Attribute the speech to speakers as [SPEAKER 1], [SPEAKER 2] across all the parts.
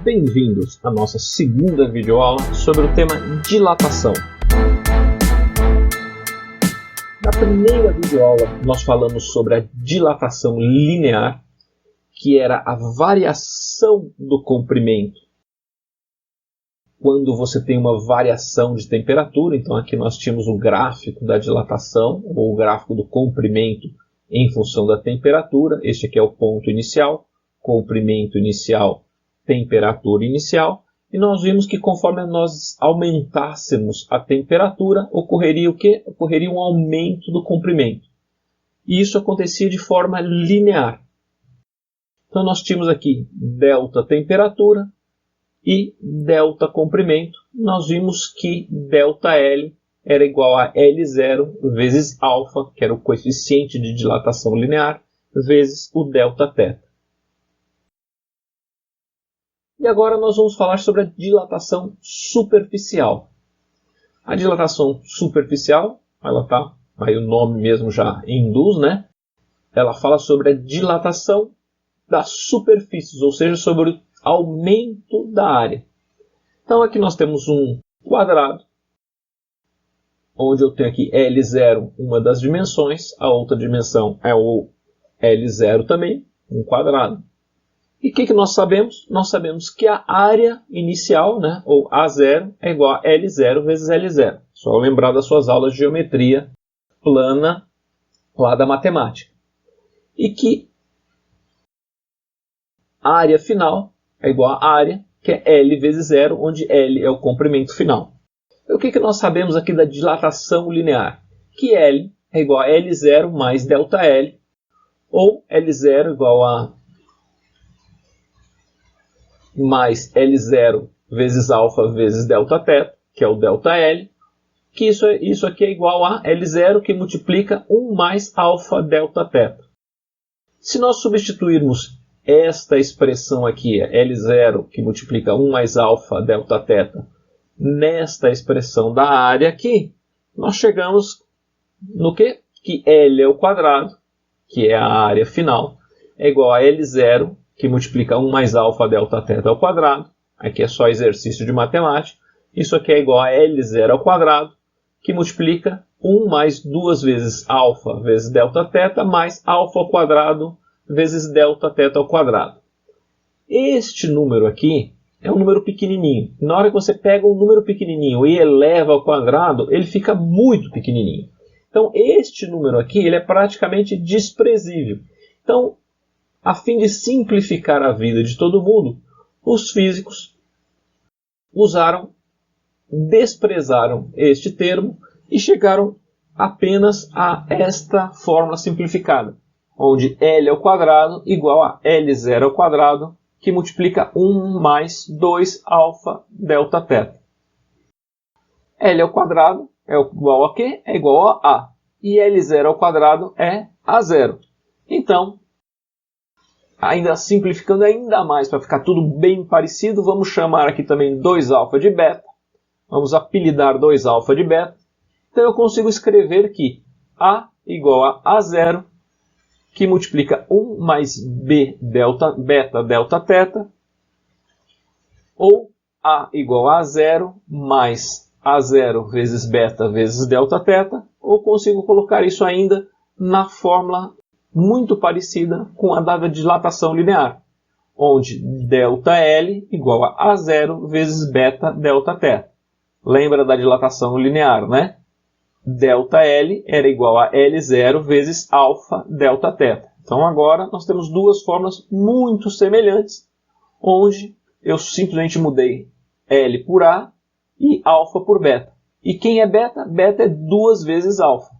[SPEAKER 1] Bem-vindos à nossa segunda videoaula sobre o tema dilatação. Na primeira videoaula nós falamos sobre a dilatação linear, que era a variação do comprimento quando você tem uma variação de temperatura. Então aqui nós tínhamos o gráfico da dilatação, ou o gráfico do comprimento em função da temperatura. Este aqui é o ponto inicial, comprimento inicial, temperatura inicial. E nós vimos que conforme nós aumentássemos a temperatura, ocorreria o quê? Ocorreria um aumento do comprimento. E isso acontecia de forma linear. Então nós tínhamos aqui delta temperatura e delta comprimento. Nós vimos que delta L era igual a L0 vezes alfa, que era o coeficiente de dilatação linear, vezes o delta θ. E agora nós vamos falar sobre a dilatação superficial. A dilatação superficial, ela tá, aí o nome mesmo já induz, né? Ela fala sobre a dilatação das superfícies, ou seja, sobre o aumento da área. Então aqui nós temos um quadrado, onde eu tenho aqui L0, uma das dimensões, a outra dimensão é o L0 também, um quadrado. E o que nós sabemos? Nós sabemos que a área inicial, né, ou A0, é igual a L0 vezes L0. Só lembrar das suas aulas de geometria plana lá da matemática. E que a área final é igual à área, que é L vezes 0, onde L é o comprimento final. E o que nós sabemos aqui da dilatação linear? Que L é igual a L0 mais delta L, ou L0 igual a mais L0 vezes alfa vezes delta θ, que é o delta L, que isso aqui é igual a L0 que multiplica 1 mais alfa delta θ. Se nós substituirmos esta expressão aqui, L0 que multiplica 1 mais alfa delta θ, nesta expressão da área aqui, nós chegamos no quê? Que L ao quadrado, que é a área final, é igual a L0 que multiplica 1 mais alfa delta θ ao quadrado. Aqui é só exercício de matemática. Isso aqui é igual a L0 ao quadrado, que multiplica 1 mais 2 vezes alfa vezes delta θ, mais alfa ao quadrado vezes delta θ ao quadrado. Este número aqui é um número pequenininho. Na hora que você pega um número pequenininho e eleva ao quadrado, ele fica muito pequenininho. Então, este número aqui ele é praticamente desprezível. Então, a fim de simplificar a vida de todo mundo, os físicos desprezaram este termo e chegaram apenas a esta fórmula simplificada, onde L ao quadrado igual a L0 ao quadrado, que multiplica 1 mais 2 alfa delta θ. L ao quadrado é igual a quê? É igual a A. E L0 ao quadrado é A0. Então, ainda simplificando ainda mais, para ficar tudo bem parecido, vamos chamar aqui também 2α de beta. Vamos apelidar 2α de beta. Então eu consigo escrever que A igual a A0, que multiplica 1 mais B beta delta θ, ou A igual a A0 mais A0 vezes beta vezes delta θ, ou consigo colocar isso ainda na fórmula muito parecida com a da dilatação linear, onde delta L igual a A0 vezes beta delta θ. Lembra da dilatação linear, né? Delta L era igual a L0 vezes alfa delta θ. Então agora nós temos duas fórmulas muito semelhantes, onde eu simplesmente mudei L por A e alfa por beta. E quem é beta? Beta é 2 vezes alfa.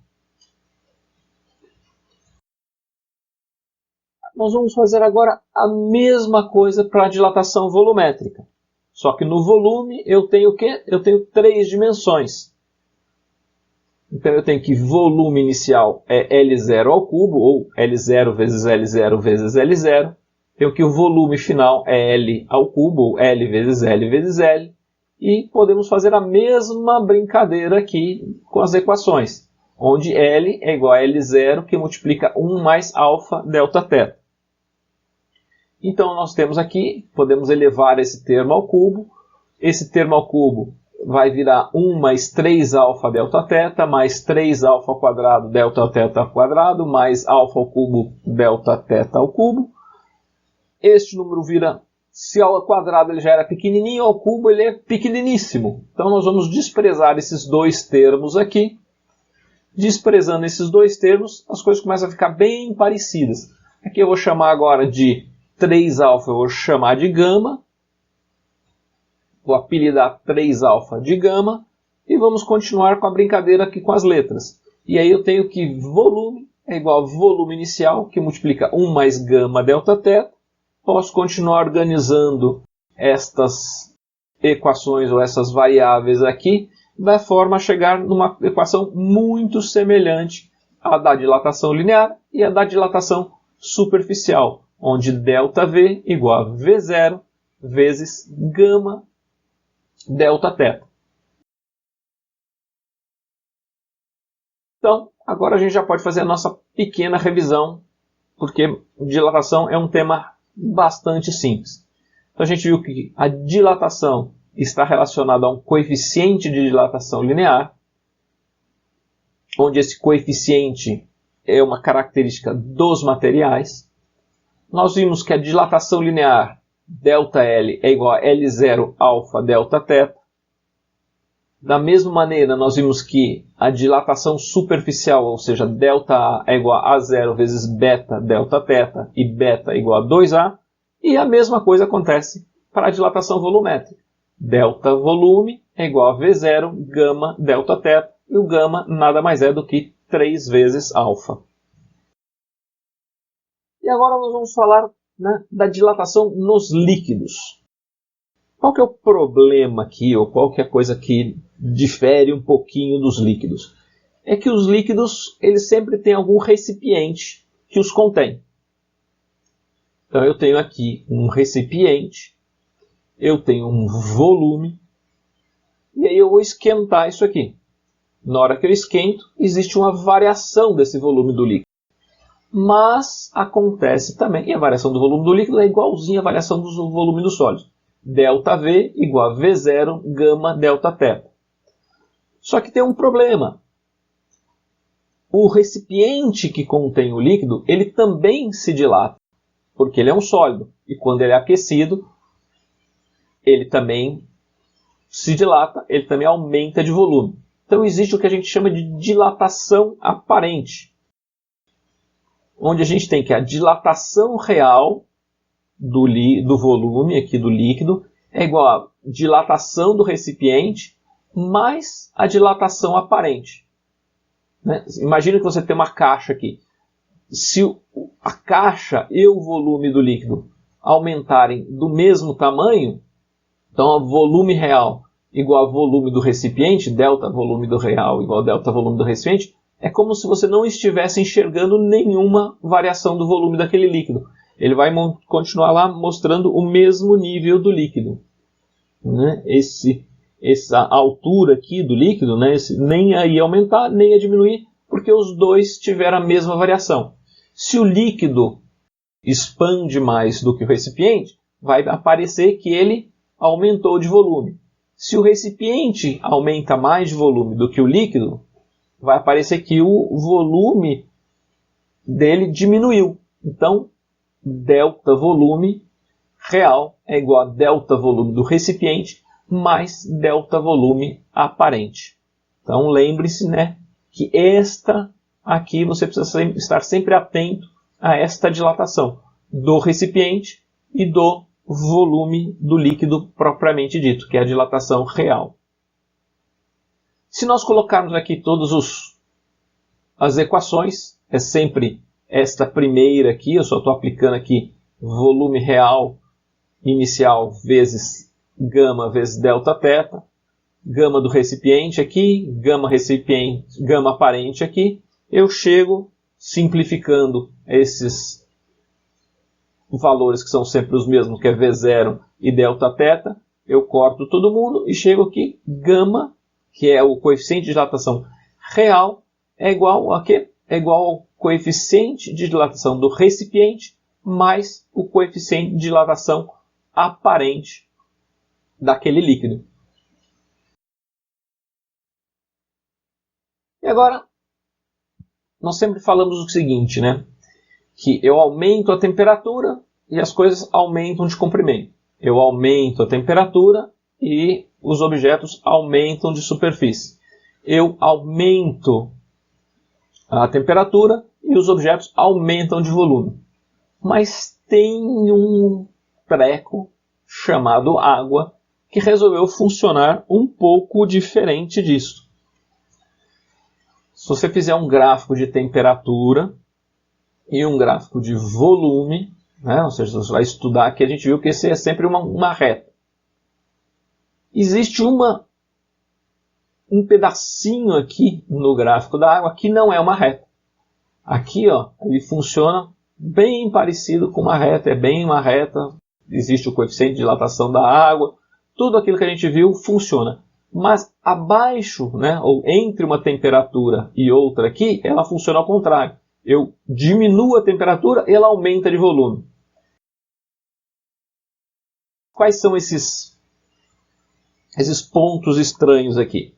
[SPEAKER 1] Nós vamos fazer agora a mesma coisa para a dilatação volumétrica. Só que no volume eu tenho o quê? Eu tenho 3 dimensões. Então eu tenho que volume inicial é L0 ao cubo, ou L0 vezes L0 vezes L0. Tenho que o volume final é L ao cubo, ou L vezes L vezes L. E podemos fazer a mesma brincadeira aqui com as equações, onde L é igual a L0, que multiplica 1 mais alfa delta θ. Então nós temos aqui, podemos elevar esse termo ao cubo. Esse termo ao cubo vai virar 1 mais 3 alfa delta θ, mais 3 alfa ao quadrado delta θ ao quadrado, mais alfa ao cubo delta θ ao cubo. Este número vira, se ao quadrado ele já era pequenininho, ao cubo ele é pequeniníssimo. Então nós vamos desprezar esses dois termos aqui. Desprezando esses dois termos, as coisas começam a ficar bem parecidas. Aqui eu vou chamar agora de 3α, eu vou chamar de gama. Vou apelidar 3α de gama. E vamos continuar com a brincadeira aqui com as letras. E aí eu tenho que volume é igual a volume inicial, que multiplica 1 mais gama delta θ. Posso continuar organizando estas equações ou essas variáveis aqui, da forma a chegar numa equação muito semelhante à da dilatação linear e à da dilatação superficial, onde ΔV igual a V0 vezes gama delta θ. Então, agora a gente já pode fazer a nossa pequena revisão, porque dilatação é um tema bastante simples. Então a gente viu que a dilatação está relacionada a um coeficiente de dilatação linear, onde esse coeficiente é uma característica dos materiais. Nós vimos que a dilatação linear ΔL é igual a L0 alfa delta θ. Da mesma maneira, nós vimos que a dilatação superficial, ou seja, ΔA é igual a A0 vezes beta delta θ e beta igual a 2A. E a mesma coisa acontece para a dilatação volumétrica. Delta volume é igual a V0 gama delta θ, e o gama nada mais é do que 3 vezes alfa. E agora nós vamos falar, né, da dilatação nos líquidos. Qual que é o problema aqui, ou qual que é a coisa que difere um pouquinho dos líquidos? É que os líquidos, eles sempre têm algum recipiente que os contém. Então eu tenho aqui um recipiente, eu tenho um volume, e aí eu vou esquentar isso aqui. Na hora que eu esquento, existe uma variação desse volume do líquido. Mas acontece também, e a variação do volume do líquido é igualzinha à variação do volume do sólido. ΔV igual a V0 gama delta θ. Só que tem um problema. O recipiente que contém o líquido, ele também se dilata, porque ele é um sólido. E quando ele é aquecido, ele também se dilata, ele também aumenta de volume. Então existe o que a gente chama de dilatação aparente, onde a gente tem que a dilatação real do volume aqui do líquido é igual a dilatação do recipiente mais a dilatação aparente. Né? Imagina que você tem uma caixa aqui. Se a caixa e o volume do líquido aumentarem do mesmo tamanho, então o volume real igual a volume do recipiente, delta volume do real igual a delta volume do recipiente, é como se você não estivesse enxergando nenhuma variação do volume daquele líquido. Ele vai continuar lá mostrando o mesmo nível do líquido. Né? Essa altura aqui do líquido, né? Nem ia aumentar, nem ia diminuir, porque os dois tiveram a mesma variação. Se o líquido expande mais do que o recipiente, vai aparecer que ele aumentou de volume. Se o recipiente aumenta mais de volume do que o líquido, vai aparecer que o volume dele diminuiu. Então, delta volume real é igual a delta volume do recipiente mais delta volume aparente. Então lembre-se, né, que esta aqui você precisa estar sempre atento a esta dilatação do recipiente e do volume do líquido propriamente dito, que é a dilatação real. Se nós colocarmos aqui todas as equações, é sempre esta primeira aqui, eu só estou aplicando aqui volume real inicial vezes gama vezes delta θ, gama do recipiente aqui, gama aparente aqui. Eu chego simplificando esses valores que são sempre os mesmos, que é V0 e delta θ. Eu corto todo mundo e chego aqui, gama, que é o coeficiente de dilatação real, é igual a quê? É igual ao coeficiente de dilatação do recipiente mais o coeficiente de dilatação aparente daquele líquido. E agora, nós sempre falamos o seguinte, né? Que eu aumento a temperatura e as coisas aumentam de comprimento. Eu aumento a temperatura e os objetos aumentam de superfície. Eu aumento a temperatura e os objetos aumentam de volume. Mas tem um treco chamado água que resolveu funcionar um pouco diferente disso. Se você fizer um gráfico de temperatura e um gráfico de volume, né, ou seja, você vai estudar aqui, a gente viu que esse é sempre uma reta. Existe um pedacinho aqui no gráfico da água que não é uma reta. Aqui, ó, ele funciona bem parecido com uma reta, é bem uma reta, existe o coeficiente de dilatação da água, tudo aquilo que a gente viu funciona. Mas abaixo, né, ou entre uma temperatura e outra aqui, ela funciona ao contrário. Eu diminuo a temperatura e ela aumenta de volume. Quais são esses pontos estranhos aqui?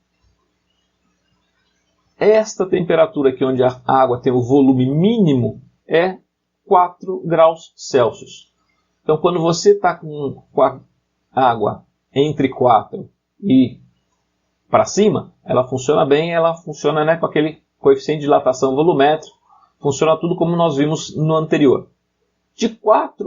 [SPEAKER 1] Esta temperatura aqui, onde a água tem o volume mínimo, é 4 graus Celsius. Então, quando você está com a água entre 4 e para cima, ela funciona bem, ela funciona, né, com aquele coeficiente de dilatação volumétrico, funciona tudo como nós vimos no anterior.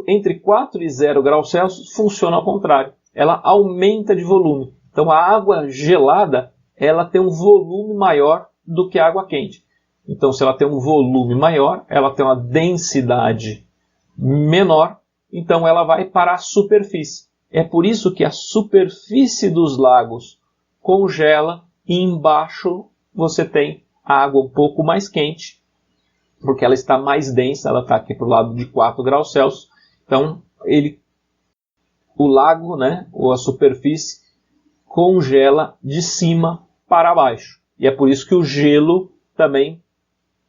[SPEAKER 1] Entre 4 e 0 graus Celsius, funciona ao contrário, ela aumenta de volume. Então, a água gelada, ela tem um volume maior do que a água quente. Então, se ela tem um volume maior, ela tem uma densidade menor, então ela vai para a superfície. É por isso que a superfície dos lagos congela e embaixo você tem a água um pouco mais quente, porque ela está mais densa, ela está aqui para o lado de 4 graus Celsius. Então, o lago, né, ou a superfície, congela de cima para baixo. E é por isso que o gelo também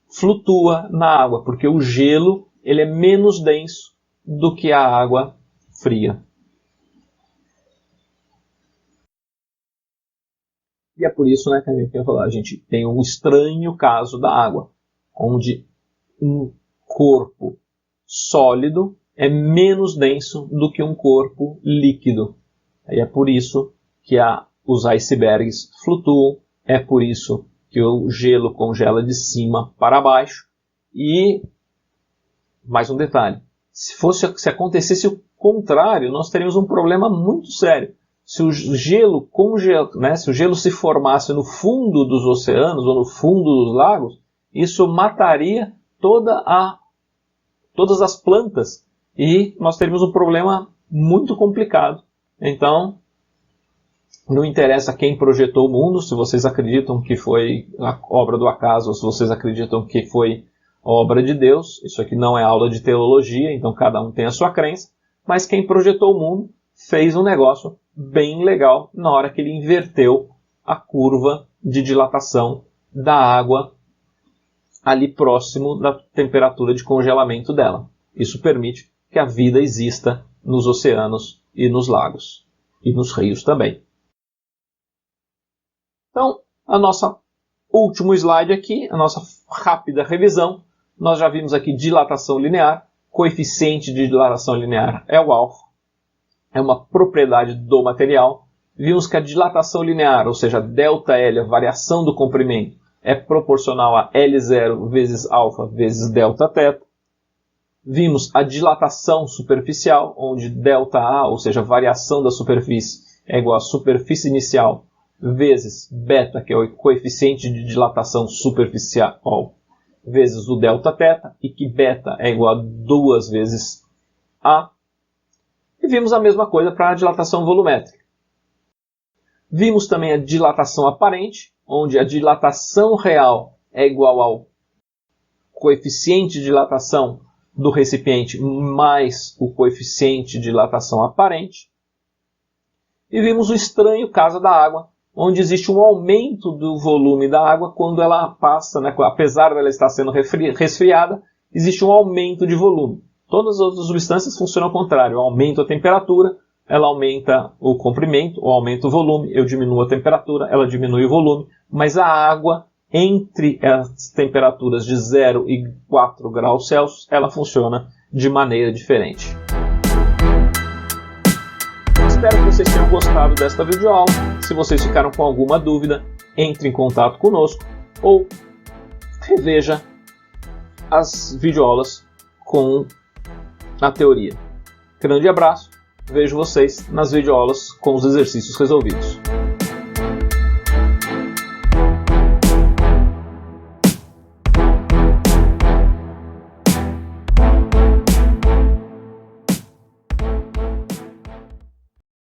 [SPEAKER 1] flutua na água, porque o gelo ele é menos denso do que a água fria. E é por isso, né, que a gente tem um estranho caso da água, onde um corpo sólido é menos denso do que um corpo líquido. E é por isso que os icebergs flutuam, é por isso que o gelo congela de cima para baixo. E, mais um detalhe, se acontecesse o contrário, nós teríamos um problema muito sério. Se o gelo se o gelo se formasse no fundo dos oceanos ou no fundo dos lagos, isso mataria todas as plantas e nós teríamos um problema muito complicado. Então, não interessa quem projetou o mundo, se vocês acreditam que foi a obra do acaso ou se vocês acreditam que foi obra de Deus. Isso aqui não é aula de teologia, então cada um tem a sua crença, mas quem projetou o mundo fez um negócio bem legal na hora que ele inverteu a curva de dilatação da água ali próximo da temperatura de congelamento dela. Isso permite que a vida exista nos oceanos e nos lagos e nos rios também. Então, a nossa último slide aqui, a nossa rápida revisão. Nós já vimos aqui dilatação linear, coeficiente de dilatação linear é o alfa. É uma propriedade do material. Vimos que a dilatação linear, ou seja, ΔL, a variação do comprimento, é proporcional a L0 vezes alfa vezes Δθ. Vimos a dilatação superficial, onde ΔA, ou seja, a variação da superfície, é igual à superfície inicial vezes beta, que é o coeficiente de dilatação superficial, vezes o Δθ, e que beta é igual a 2 vezes A. E vimos a mesma coisa para a dilatação volumétrica. Vimos também a dilatação aparente, onde a dilatação real é igual ao coeficiente de dilatação do recipiente mais o coeficiente de dilatação aparente. E vimos o estranho caso da água, onde existe um aumento do volume da água quando ela passa, né, apesar dela estar sendo resfriada, existe um aumento de volume. Todas as outras substâncias funcionam ao contrário. Eu aumento a temperatura, ela aumenta o comprimento, ou aumenta o volume, eu diminuo a temperatura, ela diminui o volume, mas a água, entre as temperaturas de 0 e 4 graus Celsius, ela funciona de maneira diferente. Espero que vocês tenham gostado desta videoaula. Se vocês ficaram com alguma dúvida, entre em contato conosco ou reveja as videoaulas com a teoria. Grande abraço, vejo vocês nas videoaulas com os exercícios resolvidos.